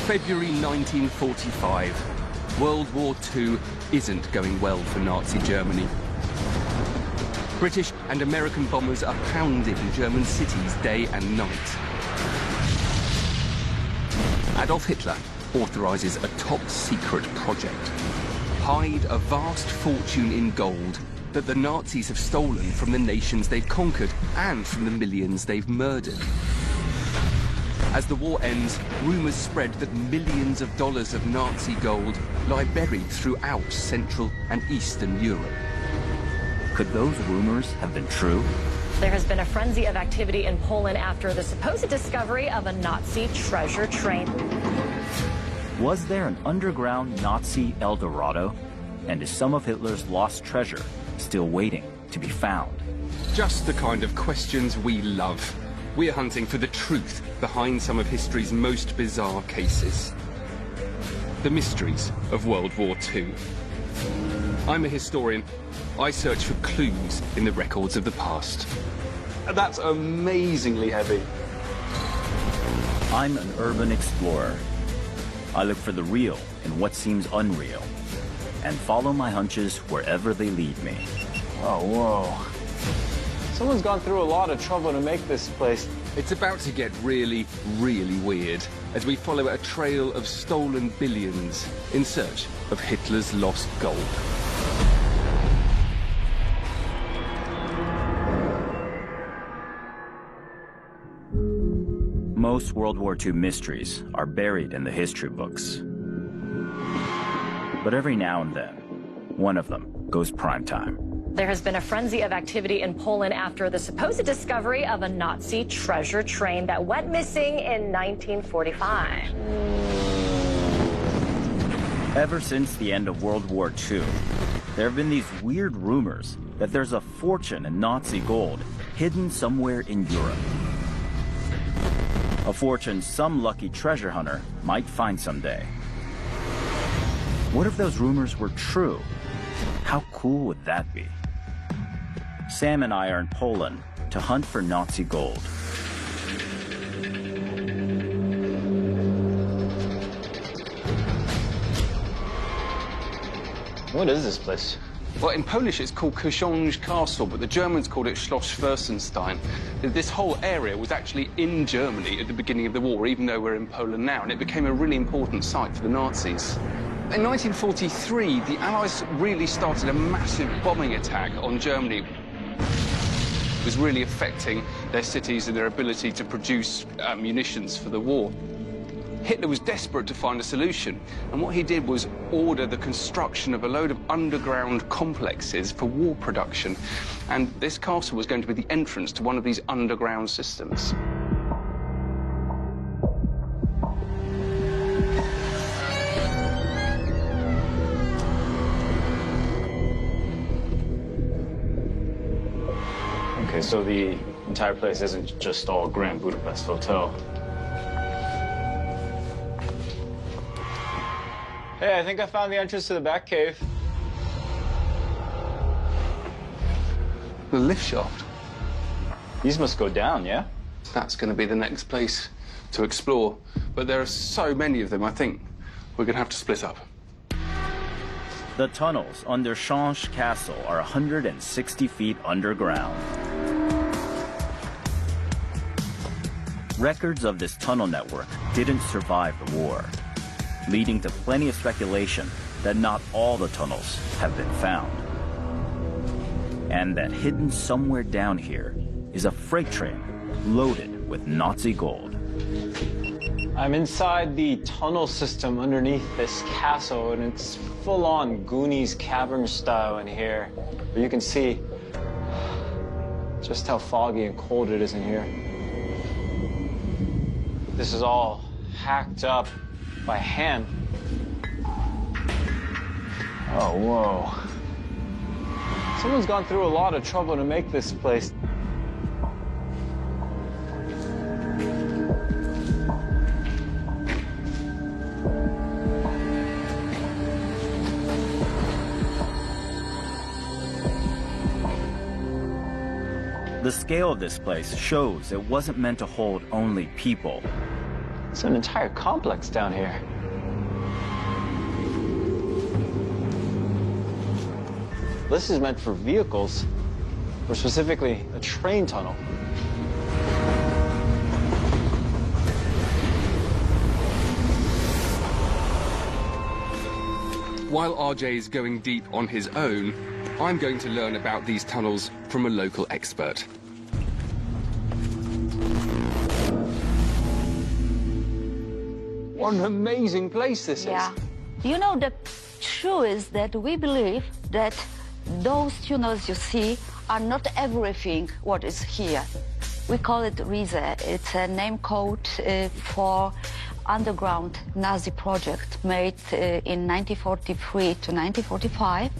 February 1945. World War II isn't going well for Nazi Germany. British and American bombers are pounding German cities day and night. Adolf Hitler authorizes a top-secret project. Hide a vast fortune in gold that the Nazis have stolen from the nations they've conquered and from the millions they've murdered. As the war ends, rumors spread that millions of dollars of Nazi gold lie buried throughout Central and Eastern Europe. Could those rumors have been true? There has been a frenzy of activity in Poland after the supposed discovery of a Nazi treasure train. Was there an underground Nazi El Dorado? And is some of Hitler's lost treasure still waiting to be found? Just the kind of questions we love. We're hunting for the truth behind some of history's most bizarre cases. The mysteries of World War II. I'm a historian. I search for clues in the records of the past. That's amazingly heavy. I'm an urban explorer. I look for the real in what seems unreal, and follow my hunches wherever they lead me. Oh, whoa. Someone's gone through a lot of trouble to make this place. It's about to get really, really weird as we follow a trail of stolen billions in search of Hitler's lost gold. Most World War II mysteries are buried in the history books. But every now and then, one of them goes primetime. There has been a frenzy of activity in Poland after the supposed discovery of a Nazi treasure train that went missing in 1945. Ever since the end of World War II, there have been these weird rumors that there's a fortune in Nazi gold hidden somewhere in Europe. A fortune some lucky treasure hunter might find someday. What if those rumors were true? How cool would that be? Sam and I are in Poland to hunt for Nazi gold. What is this place? Well, in Polish it's called Książ Castle, but the Germans called it Schloss Fürstenstein. This whole area was actually in Germany at the beginning of the war, even though we're in Poland now, and it became a really important site for the Nazis. In 1943, the Allies really started a massive bombing attack on Germany. It was really affecting their cities and their ability to produce munitions for the war. Hitler was desperate to find a solution, and what he did was order the construction of a load of underground complexes for war production, and this castle was going to be the entrance to one of these underground systems. Okay, so the entire place isn't just all Grand Budapest Hotel. Hey, I think I found the entrance to the back cave. The lift shaft. These must go down, yeah? That's going to be the next place to explore. But there are so many of them, I think we're going to have to split up. The tunnels under Książ Castle are 160 feet underground. Records of this tunnel network didn't survive the war, leading to plenty of speculation that not all the tunnels have been found. And that hidden somewhere down here is a freight train loaded with Nazi gold. I'm inside the tunnel system underneath this castle, and it's full-on Goonies cavern style in here. But you can see just how foggy and cold it is in here. This is all hacked up by hand. Oh, whoa. Someone's gone through a lot of trouble to make this place. The scale of this place shows it wasn't meant to hold only people. It's an entire complex down here. This is meant for vehicles, or specifically a train tunnel. While RJ is going deep on his own, I'm going to learn about these tunnels from a local expert. What an amazing place this is. You know, the truth is that we believe that those tunnels you see are not everything what is here. We call it rata. It's a name code for underground Nazi project made in 1943 to 1945.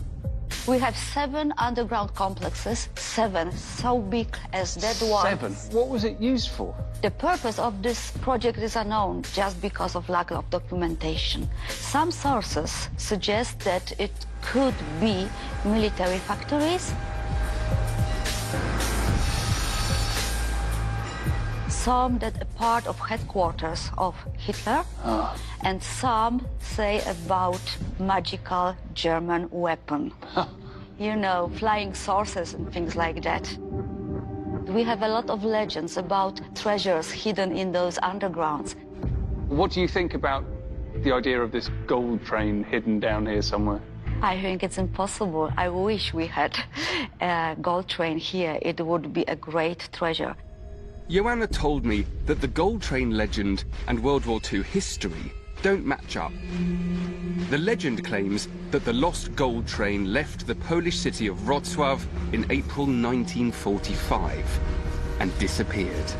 We have 7 underground complexes, 7, so big as that one. 7? What was it used for? The purpose of this project is unknown just because of lack of documentation. Some sources suggest that it could be military factories. Some that a part of headquarters of Hitler, and some say about magical German weapon. You know, flying saucers and things like that. We have a lot of legends about treasures hidden in those undergrounds. What do you think about the idea of this gold train hidden down here somewhere? I think it's impossible. I wish we had a gold train here. It would be a great treasure. Joanna told me that the gold train legend and World War II history don't match up. The legend claims that the lost gold train left the Polish city of Wrocław in April 1945 and disappeared.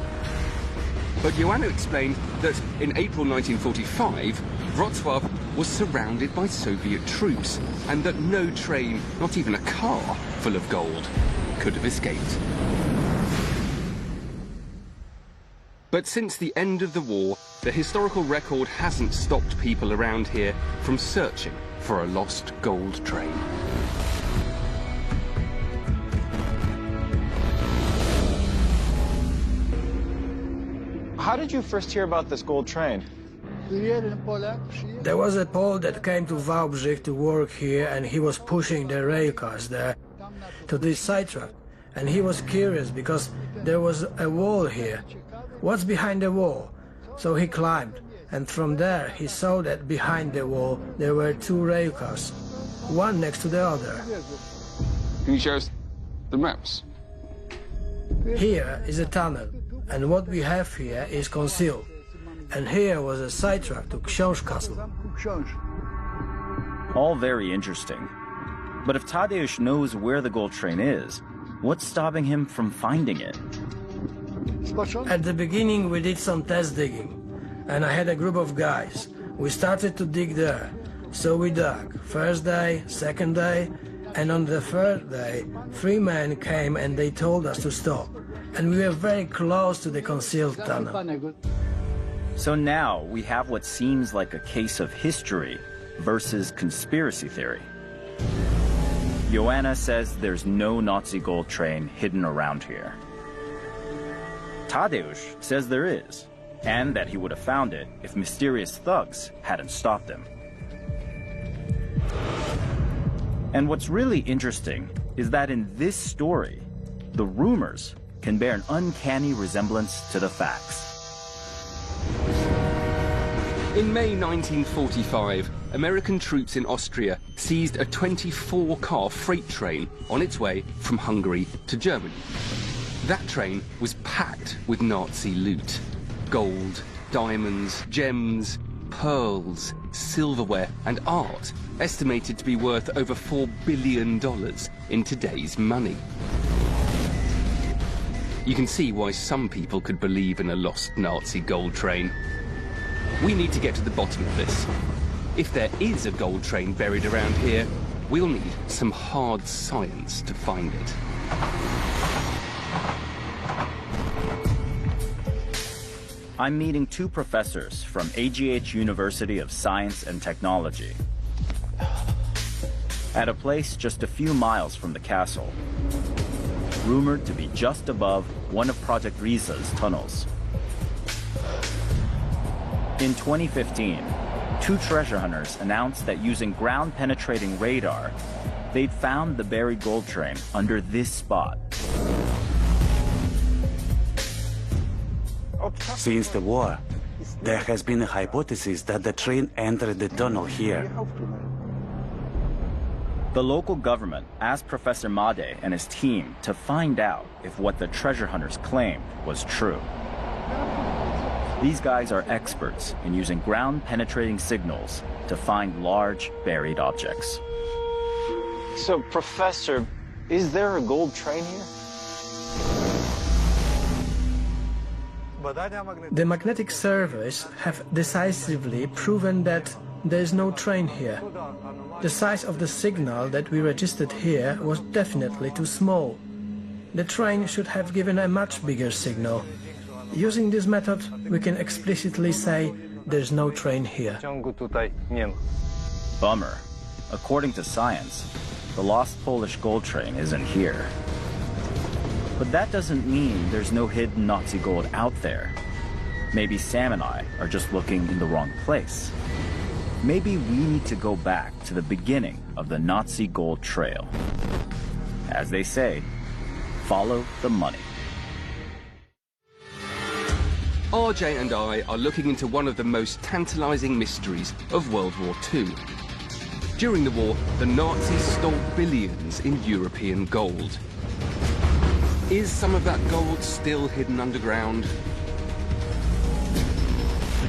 But Joanna explained that in April 1945, Wrocław was surrounded by Soviet troops and that no train, not even a car full of gold, could have escaped. But since the end of the war, the historical record hasn't stopped people around here from searching for a lost gold train. How did you first hear about this gold train? There was a Pole that came to Wałbrzych to work here, and he was pushing the rail cars there to this sidetrack. And he was curious because there was a wall here. What's behind the wall? So he climbed, and from there he saw that behind the wall there were 2 rail cars, one next to the other. Can you show us the maps? Here is a tunnel, and what we have here is concealed. And here was a sidetrack to Książ Castle. All very interesting. But if Tadeusz knows where the gold train is, what's stopping him from finding it? At the beginning we did some test digging, and I had a group of guys. We started to dig there. So we dug, first day, second day, and on the third day, 3 men came and they told us to stop. And we were very close to the concealed tunnel. So now we have what seems like a case of history versus conspiracy theory. Joanna says there's no Nazi gold train hidden around here. Tadeusz says there is, and that he would have found it if mysterious thugs hadn't stopped him. And what's really interesting is that in this story, the rumors can bear an uncanny resemblance to the facts. In May 1945, American troops in Austria seized a 24-car freight train on its way from Hungary to Germany. That train was packed with Nazi loot. Gold, diamonds, gems, pearls, silverware and art, estimated to be worth over $4 billion in today's money. You can see why some people could believe in a lost Nazi gold train. We need to get to the bottom of this. If there is a gold train buried around here, we'll need some hard science to find it. I'm meeting 2 professors from AGH University of Science and Technology at a place just a few miles from the castle, rumored to be just above one of Project Risa's tunnels. In 2015, two treasure hunters announced that using ground-penetrating radar, they'd found the buried gold train under this spot. Since the war, there has been a hypothesis that the train entered the tunnel here. The local government asked Professor Made and his team to find out if what the treasure hunters claimed was true. These guys are experts in using ground-penetrating signals to find large buried objects. So, Professor, is there a gold train here? The magnetic surveys have decisively proven that there is no train here. The size of the signal that we registered here was definitely too small. The train should have given a much bigger signal. Using this method, we can explicitly say there's no train here. Bummer. According to science, the lost Polish gold train isn't here. But that doesn't mean there's no hidden Nazi gold out there. Maybe Sam and I are just looking in the wrong place. Maybe we need to go back to the beginning of the Nazi gold trail. As they say, follow the money. RJ and I are looking into one of the most tantalizing mysteries of World War II. During the war, the Nazis stole billions in European gold. Is some of that gold still hidden underground?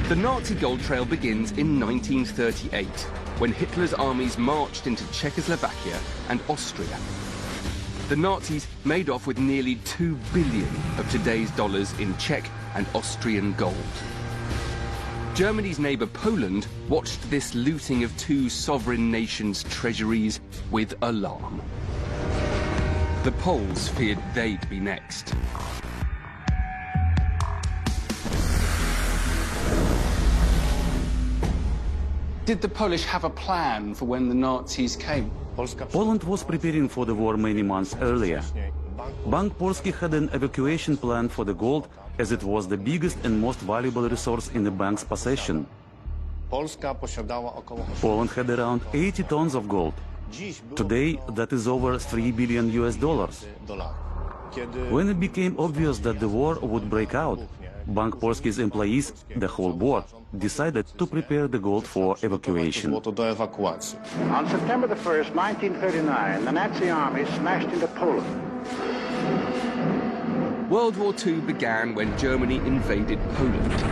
The Nazi gold trail begins in 1938, when Hitler's armies marched into Czechoslovakia and Austria. The Nazis made off with nearly 2 billion of today's dollars in Czech and Austrian gold. Germany's neighbour Poland watched this looting of two sovereign nations' treasuries with alarm. The Poles feared they'd be next. Did the Polish have a plan for when the Nazis came? Poland was preparing for the war many months earlier. Bank Polski had an evacuation plan for the gold, as it was the biggest and most valuable resource in the bank's possession. Poland had around 80 tons of gold. Today, that is over $3 billion. When it became obvious that the war would break out, Bank Polski's employees, the whole board, decided to prepare the gold for evacuation. On September the 1st, 1939, the Nazi army smashed into Poland. World War II began when Germany invaded Poland.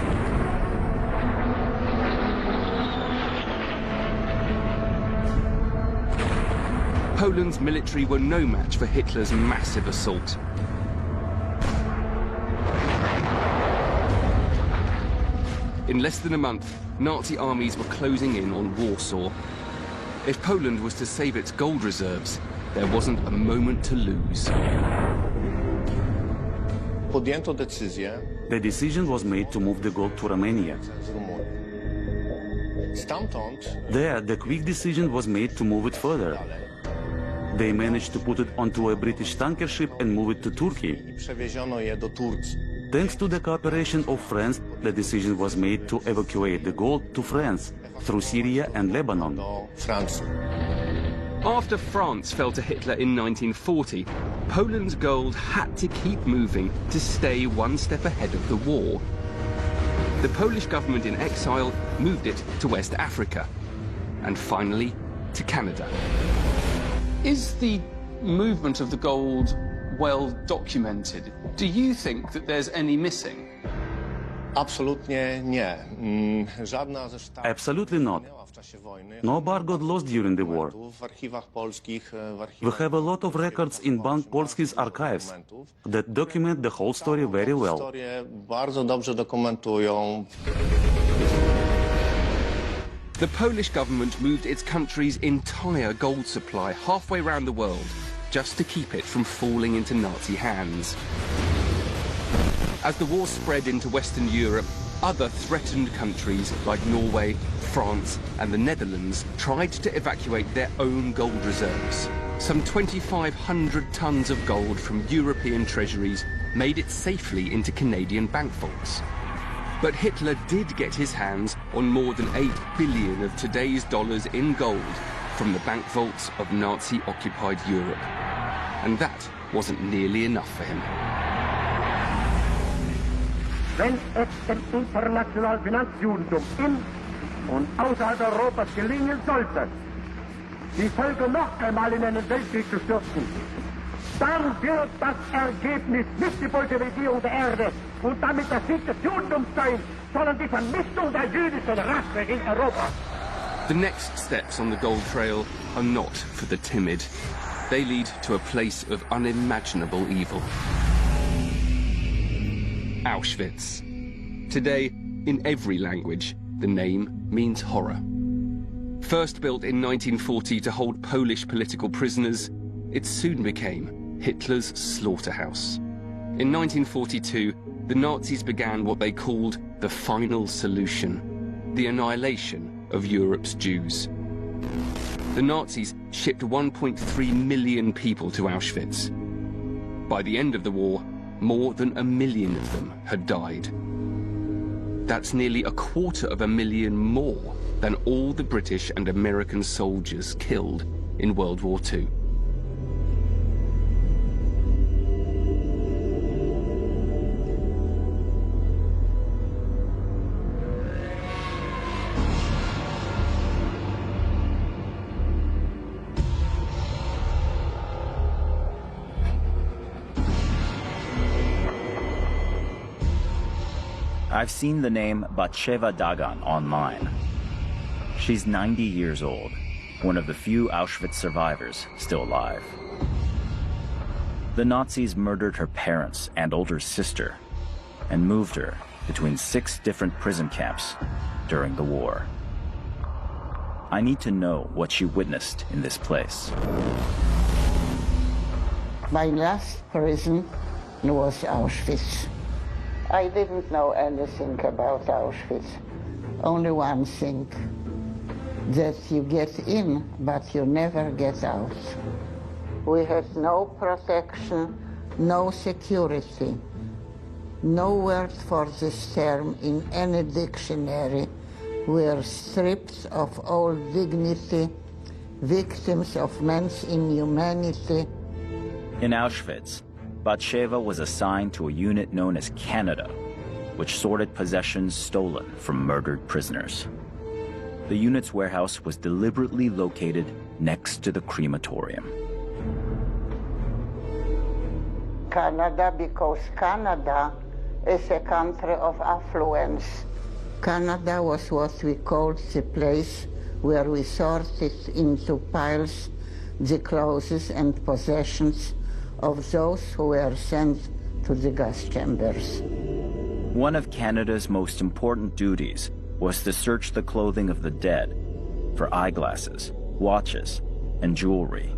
Poland's military were no match for Hitler's massive assault. In less than a month, Nazi armies were closing in on Warsaw. If Poland was to save its gold reserves, there wasn't a moment to lose. The decision was made to move the gold to Romania. There, the quick decision was made to move it further. They managed to put it onto a British tanker ship and move it to Turkey. Thanks to the cooperation of France, the decision was made to evacuate the gold to France, through Syria and Lebanon. After France fell to Hitler in 1940, Poland's gold had to keep moving to stay one step ahead of the war. The Polish government in exile moved it to West Africa, and finally to Canada. Is the movement of the gold well documented? Do you think that there's any missing? Absolutely not. No bar got lost during the war. We have a lot of records in Bank Polski's archives that document the whole story very well. The Polish government moved its country's entire gold supply halfway around the world just to keep it from falling into Nazi hands. As the war spread into Western Europe, other threatened countries like Norway, France and the Netherlands tried to evacuate their own gold reserves. Some 2,500 tons of gold from European treasuries made it safely into Canadian bank vaults. But Hitler did get his hands on more than 8 billion of today's dollars in gold from the bank vaults of Nazi-occupied Europe. And that wasn't nearly enough for him. Wenn es dem internationalen Finanzjudentum in und außerhalb Europas gelingen sollte, die Völker noch einmal in einen Weltkrieg zu stürzen, dann wird das Ergebnis nicht die Bolschewisierung der Erde und damit der Sieg des Judentums sein, sondern die Vernichtung der jüdischen Rasse in Europa. The next steps on the gold trail are not for the timid. They lead to a place of unimaginable evil. Auschwitz. Today, in every language, the name means horror. First built in 1940 to hold Polish political prisoners, it soon became Hitler's slaughterhouse. In 1942, the Nazis began what they called the final solution, the annihilation of Europe's Jews. The Nazis shipped 1.3 million people to Auschwitz. By the end of the war, more than 1 million of them had died. That's nearly 250,000 more than all the British and American soldiers killed in World War II. I've seen the name Batsheva Dagan online. She's 90 years old, one of the few Auschwitz survivors still alive. The Nazis murdered her parents and older sister and moved her between 6 different prison camps during the war. I need to know what she witnessed in this place. My last prison was Auschwitz. I didn't know anything about Auschwitz. Only one thing, that you get in, but you never get out. We had no protection, no security, no word for this term in any dictionary. We are stripped of all dignity, victims of man's inhumanity. In Auschwitz, Batsheva was assigned to a unit known as Canada, which sorted possessions stolen from murdered prisoners. The unit's warehouse was deliberately located next to the crematorium. Canada, because Canada is a country of affluence. Canada was what we called the place where we sorted into piles the clothes and possessions of those who were sent to the gas chambers. One of Canada's most important duties was to search the clothing of the dead for eyeglasses, watches, and jewelry,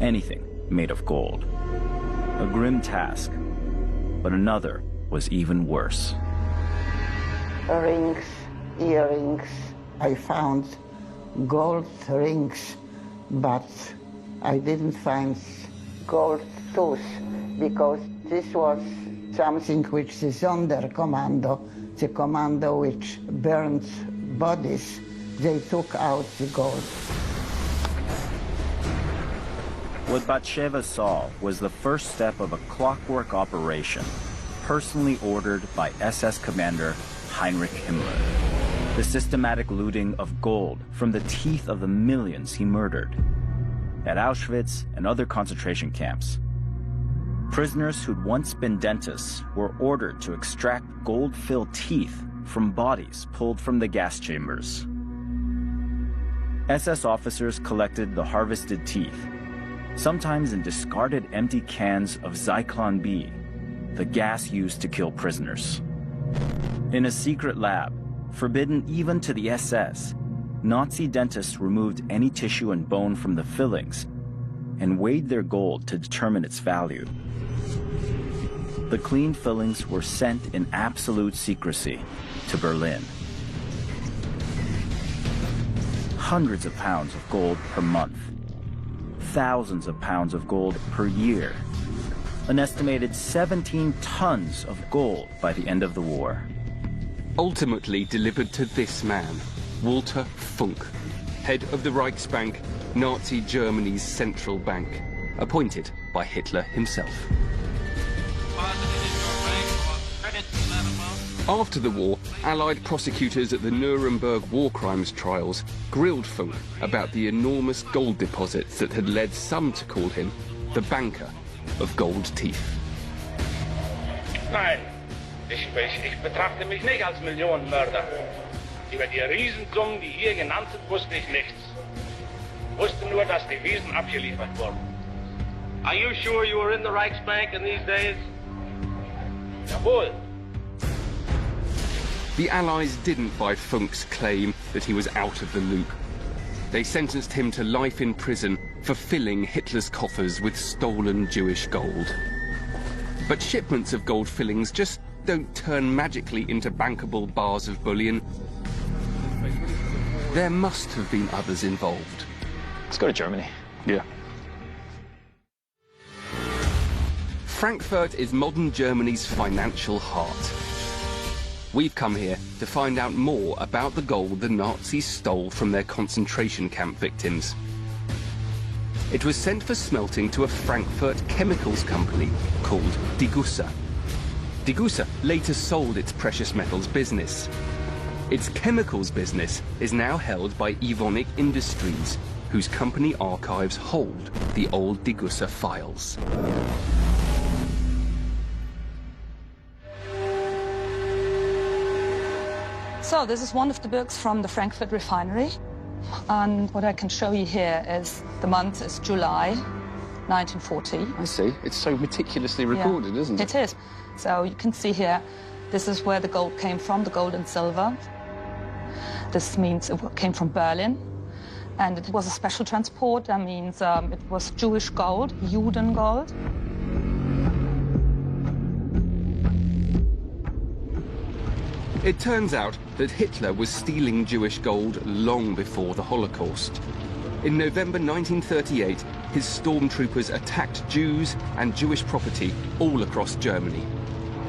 anything made of gold. A grim task, but another was even worse. Rings, earrings. I found gold rings, but I didn't find gold tooth, because this was something which the Sonderkommando, the commando which burned bodies, they took out the gold. What Batsheva saw was the first step of a clockwork operation, personally ordered by SS commander Heinrich Himmler. The systematic looting of gold from the teeth of the millions he murdered. At Auschwitz and other concentration camps, prisoners who'd once been dentists were ordered to extract gold-filled teeth from bodies pulled from the gas chambers. SS officers collected the harvested teeth, sometimes in discarded empty cans of Zyklon B, the gas used to kill prisoners. In a secret lab, forbidden even to the SS, Nazi dentists removed any tissue and bone from the fillings and weighed their gold to determine its value. The clean fillings were sent in absolute secrecy to Berlin. Hundreds of pounds of gold per month. Thousands of pounds of gold per year. An estimated 17 tons of gold by the end of the war. ultimately delivered to this man, Walter Funk, head of the Reichsbank, Nazi Germany's central bank, appointed by Hitler himself. After the war, Allied prosecutors at the Nuremberg war crimes trials grilled Funk about the enormous gold deposits that had led some to call him the banker of gold teeth. Nein, ich betrachte mich nicht als Millionenmörder. Über die Riesensummen, die hier genannt sind, wusste ich nichts. Wusste nur, dass die Wiesen abgeliefert wurden. Are you sure you were in the Reichsbank in these days? Jawohl. The Allies didn't buy Funk's claim that he was out of the loop. They sentenced him to life in prison for filling Hitler's coffers with stolen Jewish gold. But shipments of gold fillings just don't turn magically into bankable bars of bullion. There must have been others involved. Let's go to Germany. Yeah. Frankfurt is modern Germany's financial heart. We've come here to find out more about the gold the Nazis stole from their concentration camp victims. It was sent for smelting to a Frankfurt chemicals company called Degussa. Degussa later sold its precious metals business. Its chemicals business is now held by Evonik Industries, whose company archives hold the old Degussa files. So this is one of the books from the Frankfurt refinery. And what I can show you here is the month is July 1940. I see. It's so meticulously recorded, isn't it? It is. So you can see here, this is where the gold came from, the gold and silver. This means it came from Berlin. And it was a special transport. That means it was Jewish gold, Juden gold. It turns out that Hitler was stealing Jewish gold long before the Holocaust. In November 1938, his stormtroopers attacked Jews and Jewish property all across Germany.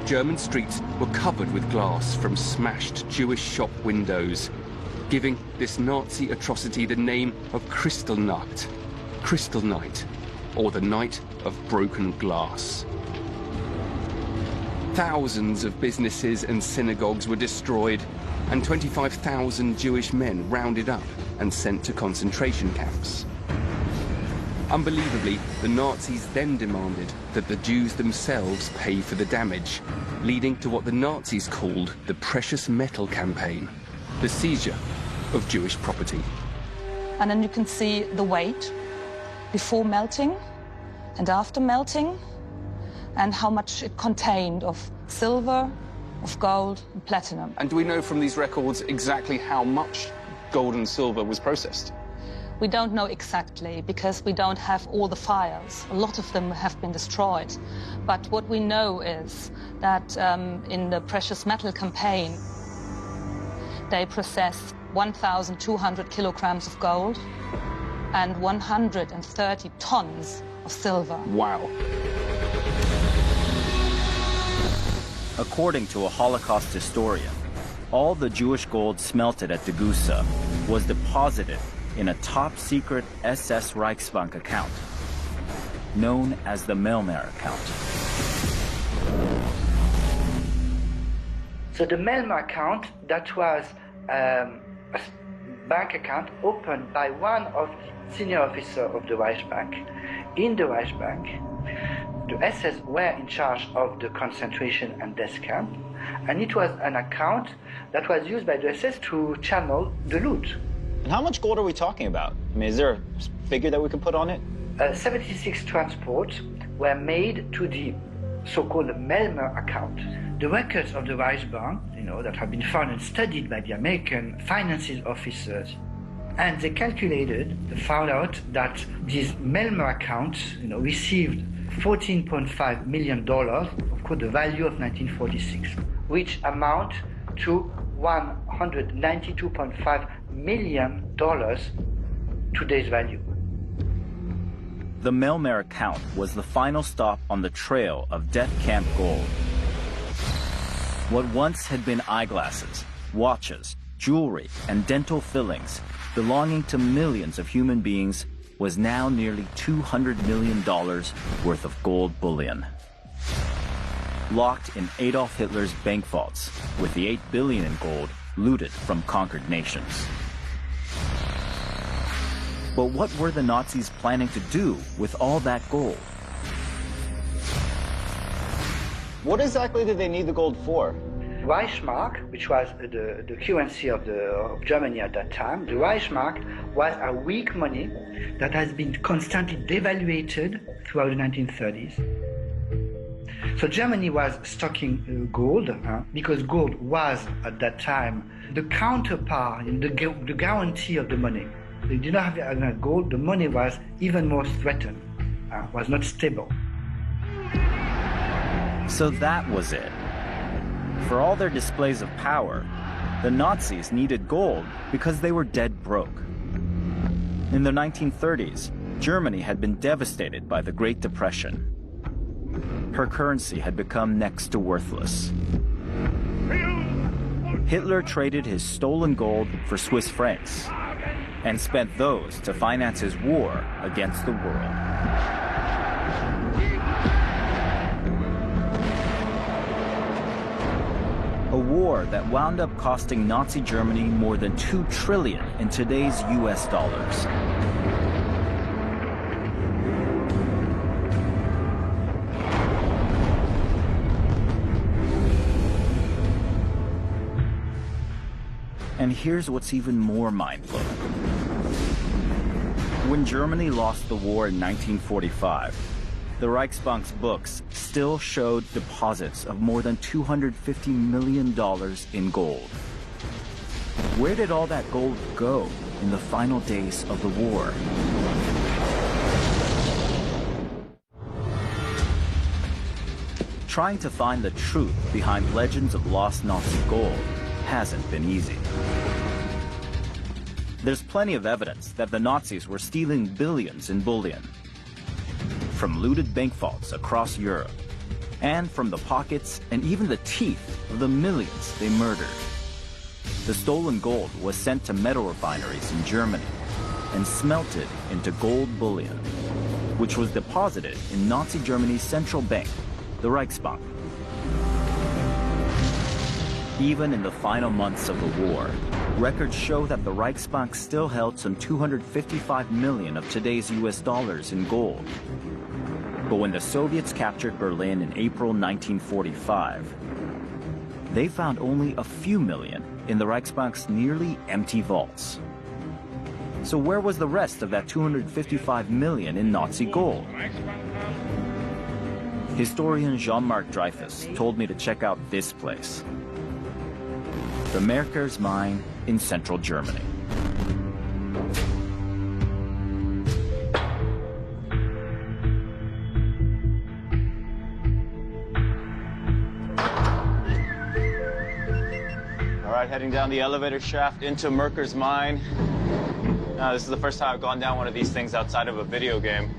German streets were covered with glass from smashed Jewish shop windows, giving this Nazi atrocity the name of Kristallnacht, Crystal Night, or the Night of Broken Glass. Thousands of businesses and synagogues were destroyed, and 25,000 Jewish men rounded up and sent to concentration camps. Unbelievably, the Nazis then demanded that the Jews themselves pay for the damage, leading to what the Nazis called the Precious Metal Campaign, the seizure of Jewish property. And then you can see the weight before melting and after melting, and how much it contained of silver, of gold, and platinum. And do we know from these records exactly how much gold and silver was processed? We don't know exactly, because we don't have all the files. A lot of them have been destroyed. But what we know is that in the precious metal campaign, they processed 1,200 kilograms of gold and 130 tons of silver. Wow. According to a Holocaust historian, all the Jewish gold smelted at Degussa was deposited in a top-secret SS Reichsbank account, known as the Melmer account. So the Melmer account, that was a bank account opened by one of the senior officers of the Reichsbank. In the Reichsbank, the SS were in charge of the concentration and death camp, and it was an account that was used by the SS to channel the loot. And how much gold are we talking about? I mean, is there a figure that we can put on it? 76 transports were made to the so-called Melmer account. The records of the Reichsbank, that have been found and studied by the American finances officers, and they calculated, they found out that these Melmer accounts, received $14.5 million, of course, the value of 1946, which amount to $192.5 million today's value. The Melmer account was the final stop on the trail of death camp gold. What once had been eyeglasses, watches, jewelry, and dental fillings belonging to millions of human beings was now nearly $200 million worth of gold bullion. Locked in Adolf Hitler's bank vaults, with the $8 billion in gold looted from conquered nations. But what were the Nazis planning to do with all that gold? What exactly did they need the gold for? Reichsmark, which was the currency of Germany at that time, the Reichsmark was a weak money that has been constantly devaluated throughout the 1930s. So Germany was stocking gold because gold was at that time the counterpart, the guarantee of the money. They did not have enough gold, the money was even more threatened, was not stable. So that was it. For all their displays of power, the Nazis needed gold because they were dead broke. In the 1930s, Germany had been devastated by the Great Depression. Her currency had become next to worthless. Hitler traded his stolen gold for Swiss francs and spent those to finance his war against the world. A war that wound up costing Nazi Germany more than $2 trillion in today's US dollars. And here's what's even more mind-blowing. When Germany lost the war in 1945, the Reichsbank's books still showed deposits of more than $250 million in gold. Where did all that gold go in the final days of the war? Trying to find the truth behind legends of lost Nazi gold hasn't been easy. There's plenty of evidence that the Nazis were stealing billions in bullion from looted bank vaults across Europe, and from the pockets and even the teeth of the millions they murdered. The stolen gold was sent to metal refineries in Germany and smelted into gold bullion, which was deposited in Nazi Germany's central bank, the Reichsbank. Even in the final months of the war, records show that the Reichsbank still held some $255 million of today's US dollars in gold. But when the Soviets captured Berlin in April 1945, they found only a few million in the Reichsbank's nearly empty vaults. So where was the rest of that $255 million in Nazi gold? Historian Jean-Marc Dreyfus told me to check out this place, the Merkers mine in central Germany. All right, heading down the elevator shaft into Merkers mine. Now, this is the first time I've gone down one of these things outside of a video game.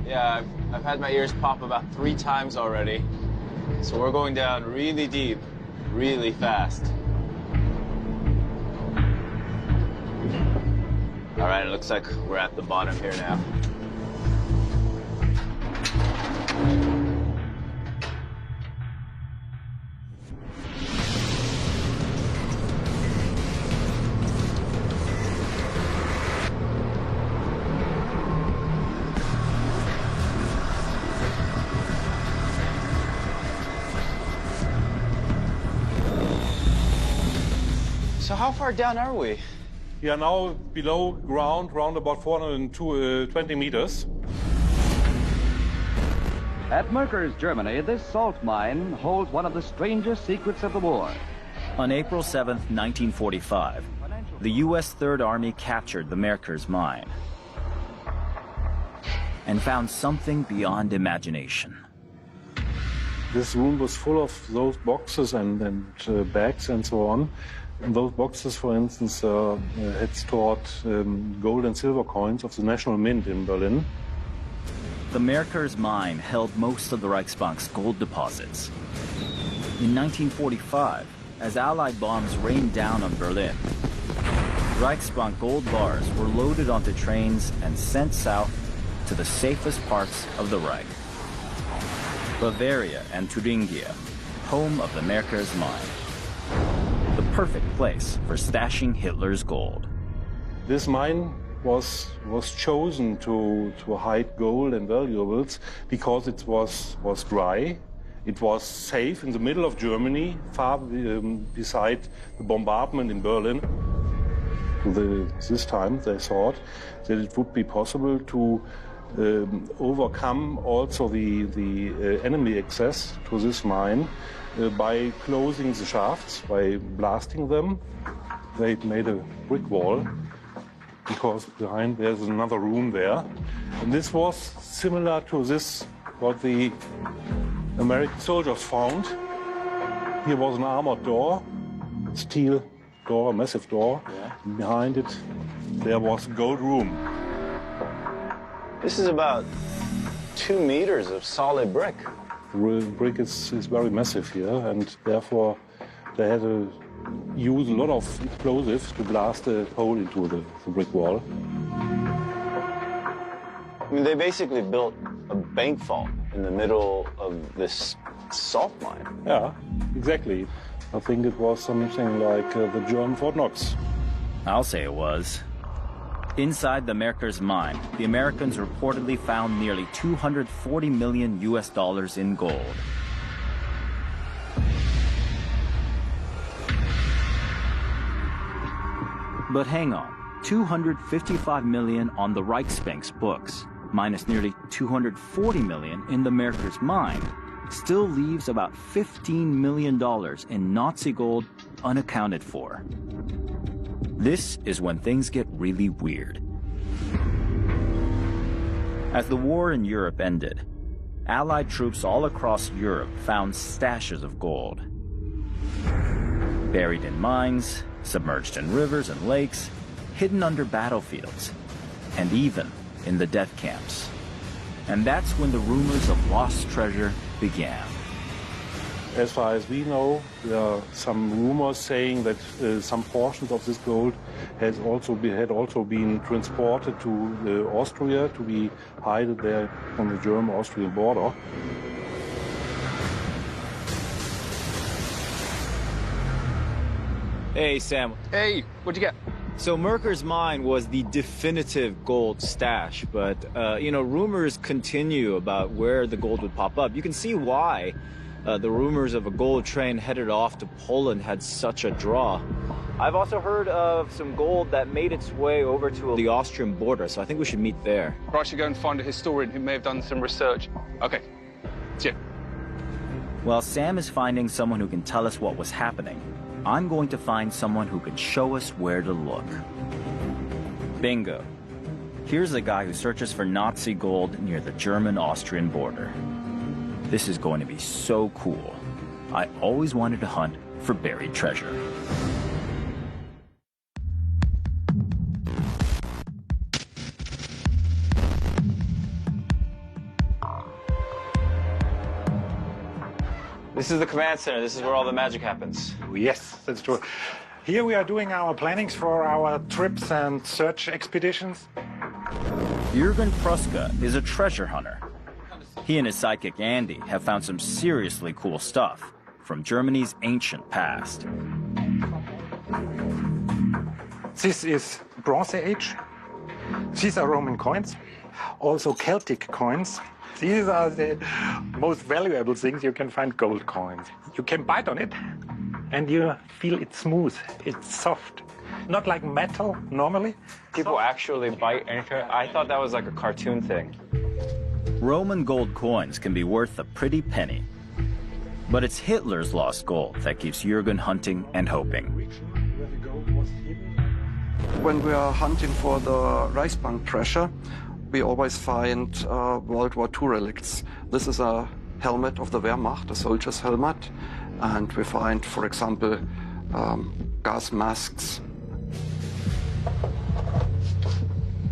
Yeah, I've had my ears pop about 3 times already. So we're going down really deep, really fast. All right, it looks like we're at the bottom here now. So how far down are we? We are now below ground, around about 420 meters. At Merkers, Germany, this salt mine holds one of the strangest secrets of the war. On April 7, 1945, the U.S. Third Army captured the Merkers mine and found something beyond imagination. This room was full of those boxes and bags and so on. And those boxes, for instance, had stored gold and silver coins of the National Mint in Berlin. The Merkers mine held most of the Reichsbank's gold deposits. In 1945, as Allied bombs rained down on Berlin, Reichsbank gold bars were loaded onto trains and sent south to the safest parts of the Reich. Bavaria and Thuringia, home of the Merkers mine. The perfect place for stashing Hitler's gold. This mine was chosen to hide gold and valuables because it was dry. It was safe in the middle of Germany, far beside the bombardment in Berlin. This time they thought that it would be possible to overcome also the enemy access to this mine by closing the shafts, by blasting them. They made a brick wall because behind there's another room there. And this was similar to this, what the American soldiers found. Here was an armored door, steel door, a massive door. Yeah. And behind it, there was a gold room. This is about 2 meters of solid brick. The brick is very massive here, and therefore they had to use a lot of explosives to blast a hole into the brick wall. I mean, they basically built a bank vault in the middle of this salt mine. Yeah, exactly. I think it was something like the German Fort Knox. I'll say it was. Inside the Merkers mine, the Americans reportedly found nearly $240 million in gold. But hang on, $255 million on the Reichsbank's books, minus nearly $240 million in the Merkers mine, still leaves about $15 million in Nazi gold unaccounted for. This is when things get really weird. As the war in Europe ended, Allied troops all across Europe found stashes of gold. Buried in mines, submerged in rivers and lakes, hidden under battlefields, and even in the death camps. And that's when the rumors of lost treasure began. As far as we know, there are some rumors saying that some portions of this gold had also been transported to Austria to be hidden there on the German-Austrian border. Hey, Sam. Hey, what'd you get? So Merkers mine was the definitive gold stash, but, rumors continue about where the gold would pop up. You can see why the rumors of a gold train headed off to Poland had such a draw. I've also heard of some gold that made its way over to the Austrian border, so I think we should meet there. Or I should go and find a historian who may have done some research. Okay, see ya. While Sam is finding someone who can tell us what was happening, I'm going to find someone who can show us where to look. Bingo. Here's a guy who searches for Nazi gold near the German-Austrian border. This is going to be so cool. I always wanted to hunt for buried treasure. This is the command center. This is where all the magic happens. Yes, that's true. Here we are doing our plannings for our trips and search expeditions. Jürgen Pruska is a treasure hunter. He and his sidekick Andy have found some seriously cool stuff from Germany's ancient past. This is Bronze Age. These are Roman coins, also Celtic coins. These are the most valuable things you can find, gold coins. You can bite on it and you feel it's smooth, it's soft. Not like metal normally. People actually bite anything. I thought that was like a cartoon thing. Roman gold coins can be worth a pretty penny. But it's Hitler's lost gold that keeps Jürgen hunting and hoping. When we are hunting for the Reichsbank treasure, we always find World War II relics. This is a helmet of the Wehrmacht, a soldier's helmet. And we find, for example, gas masks.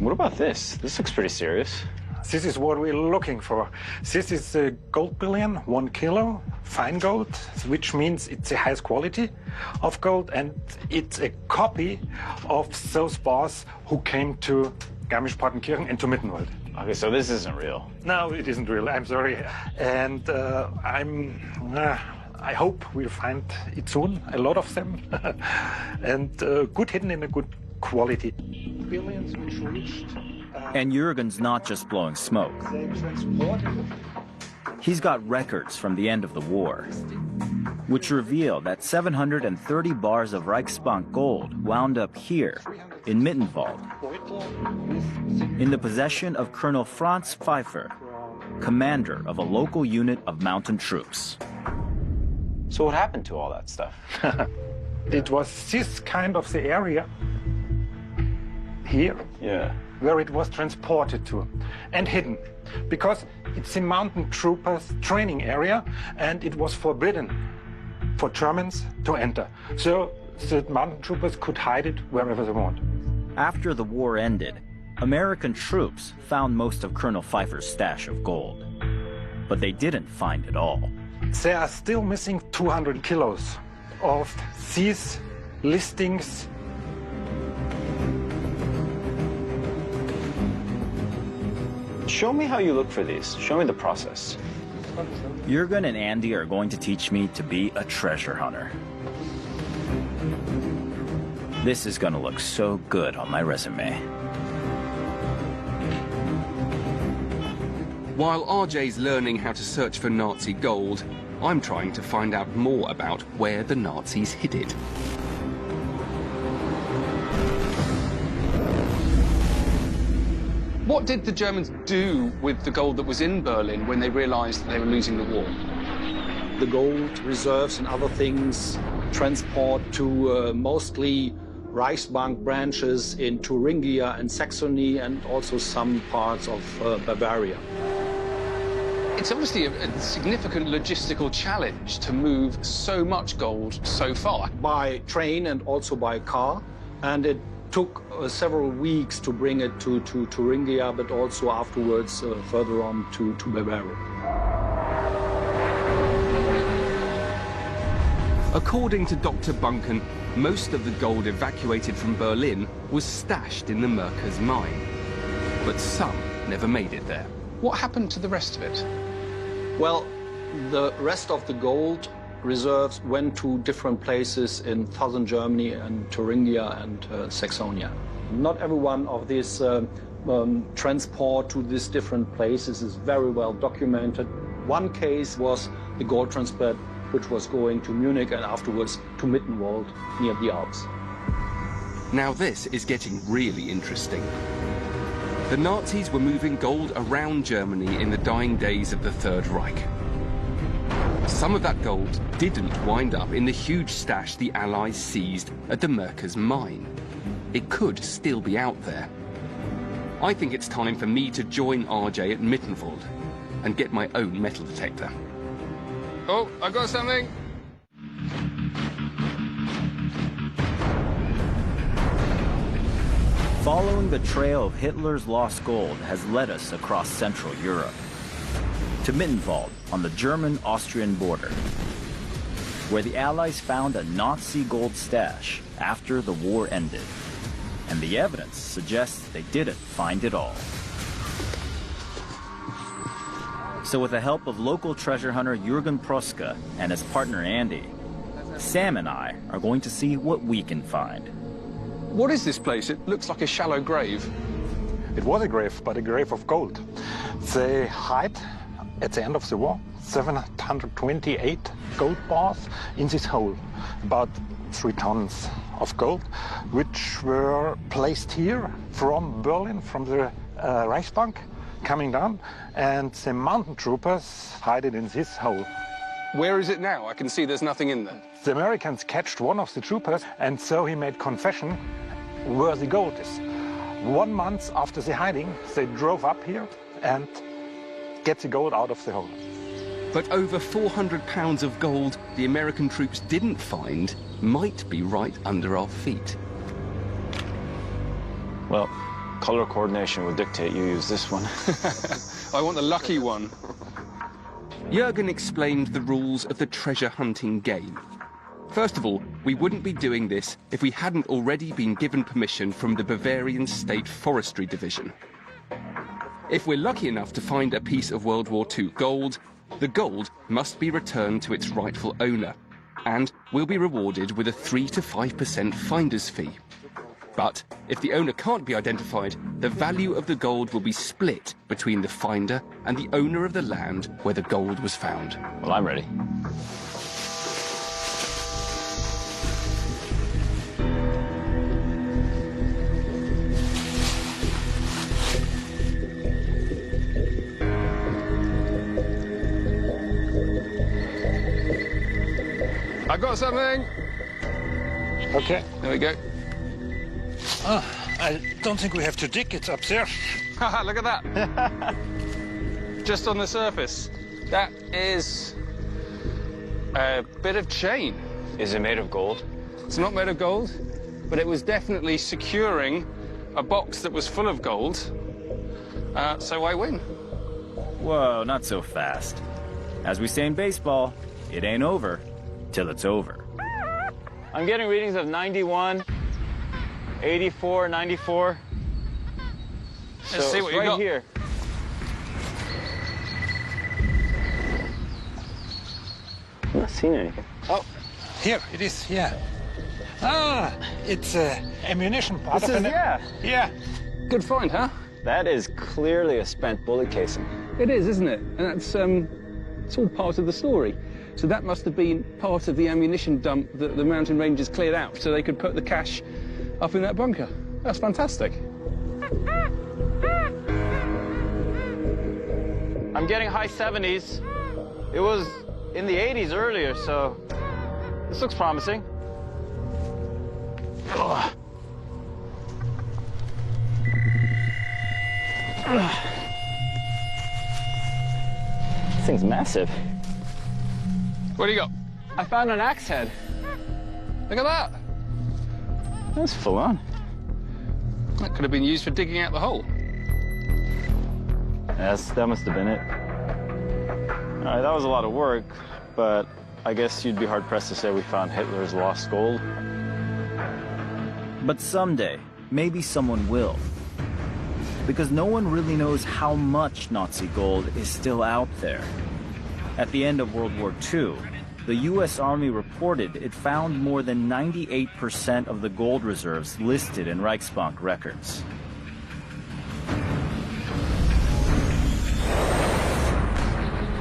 What about this? This looks pretty serious. This is what we're looking for. This is a gold bullion, 1 kilo, fine gold, which means it's the highest quality of gold, and it's a copy of those bars who came to Garmisch-Partenkirchen and to Mittenwald. Okay, so this isn't real. No, it isn't real, I'm sorry. And I hope we'll find it soon, a lot of them, and good hidden in a good quality. Billions which reached... And Jürgen's not just blowing smoke. He's got records from the end of the war, which reveal that 730 bars of Reichsbank gold wound up here in Mittenwald, in the possession of Colonel Franz Pfeiffer, commander of a local unit of mountain troops. So what happened to all that stuff? It was this kind of the area here, where it was transported to and hidden, because it's a mountain troopers training area and it was forbidden for Germans to enter. So the mountain troopers could hide it wherever they want. After the war ended, American troops found most of Colonel Pfeiffer's stash of gold, but they didn't find it all. They are still missing 200 kilos of these listings. Show me how you look for these. Show me the process. Jürgen and Andy are going to teach me to be a treasure hunter. This is going to look so good on my resume. While RJ's learning how to search for Nazi gold, I'm trying to find out more about where the Nazis hid it. What did the Germans do with the gold that was in Berlin when they realized that they were losing the war? The gold reserves and other things transport to mostly Reichsbank branches in Thuringia and Saxony and also some parts of Bavaria. It's obviously a significant logistical challenge to move so much gold so far. By train and also by car, and it took several weeks to bring it to Thuringia, but also afterwards further on to Bavaria. According to Dr. Bunken, most of the gold evacuated from Berlin was stashed in the Merkers mine. But some never made it there. What happened to the rest of it? Well, the rest of the gold reserves went to different places in southern Germany and Thuringia and Saxonia. Not every one of these transport to these different places is very well documented. One case was the gold transport which was going to Munich and afterwards to Mittenwald near the Alps. Now this is getting really interesting. The Nazis were moving gold around Germany in the dying days of the Third Reich. Some of that gold didn't wind up in the huge stash the Allies seized at the Merkers mine. It could still be out there. I think it's time for me to join RJ at Mittenwald and get my own metal detector. Oh, I got something. Following the trail of Hitler's lost gold has led us across Central Europe to Mittenwald on the German-Austrian border, where the Allies found a Nazi gold stash after the war ended. And the evidence suggests they didn't find it all. So with the help of local treasure hunter Jürgen Proska and his partner Andy, Sam and I are going to see what we can find. What is this place? It looks like a shallow grave. It was a grave, but a grave of gold. They hid at the end of the war 728 gold bars in this hole, about 3 tons of gold, which were placed here from Berlin, from the Reichsbank, coming down, and the mountain troopers hide it in this hole. Where is it now? I can see there's nothing in there. The Americans catched one of the troopers, and so he made confession where the gold is. 1 month after the hiding, they drove up here and get the gold out of the hole. But over 400 pounds of gold the American troops didn't find might be right under our feet. Well, color coordination would dictate you use this one. I want the lucky one. Jürgen explained the rules of the treasure hunting game. First of all, we wouldn't be doing this if we hadn't already been given permission from the Bavarian State Forestry Division. If we're lucky enough to find a piece of World War II gold, the gold must be returned to its rightful owner, and we'll be rewarded with a 3 to 5% finder's fee. But if the owner can't be identified, the value of the gold will be split between the finder and the owner of the land where the gold was found. Well, I'm ready. I got something. Okay. There we go. Oh, I don't think we have to dig. It's up there. Haha, look at that. Just on the surface. That is a bit of chain. Is it made of gold? It's not made of gold, but it was definitely securing a box that was full of gold. So I win. Whoa, not so fast. As we say in baseball, it ain't over till it's over. I'm getting readings of 91, 84, 94. Let's see what you right got. Here. I'm not seeing anything. Oh, here it is. Yeah. Ah, it's ammunition part This of is, an. yeah. Yeah. Good find, huh? That is clearly a spent bullet casing. It is, isn't it? And that's it's all part of the story. So that must have been part of the ammunition dump that the mountain rangers cleared out so they could put the cash up in that bunker. That's fantastic. I'm getting high 70s. It was in the 80s earlier, so this looks promising. Ugh. This thing's massive. What do you got? I found an axe head. Look at that. That's full on. That could have been used for digging out the hole. Yes, that must have been it. All right, that was a lot of work, but I guess you'd be hard-pressed to say we found Hitler's lost gold. But someday, maybe someone will. Because no one really knows how much Nazi gold is still out there. At the end of World War II, the U.S. Army reported it found more than 98% of the gold reserves listed in Reichsbank records.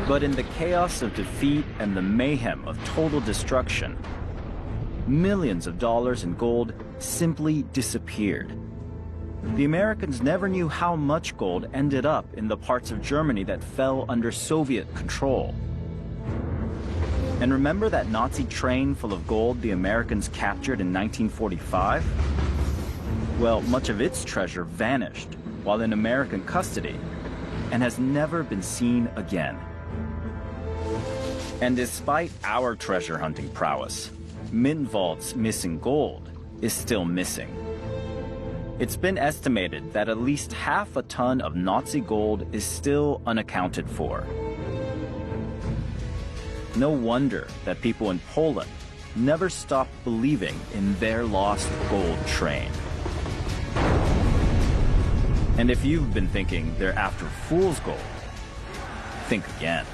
But in the chaos of defeat and the mayhem of total destruction, millions of dollars in gold simply disappeared. The Americans never knew how much gold ended up in the parts of Germany that fell under Soviet control. And remember that Nazi train full of gold the Americans captured in 1945? Well, much of its treasure vanished while in American custody and has never been seen again. And despite our treasure hunting prowess, Mint Vault's missing gold is still missing. It's been estimated that at least half a ton of Nazi gold is still unaccounted for. No wonder that people in Poland never stopped believing in their lost gold train. And if you've been thinking they're after fool's gold, think again.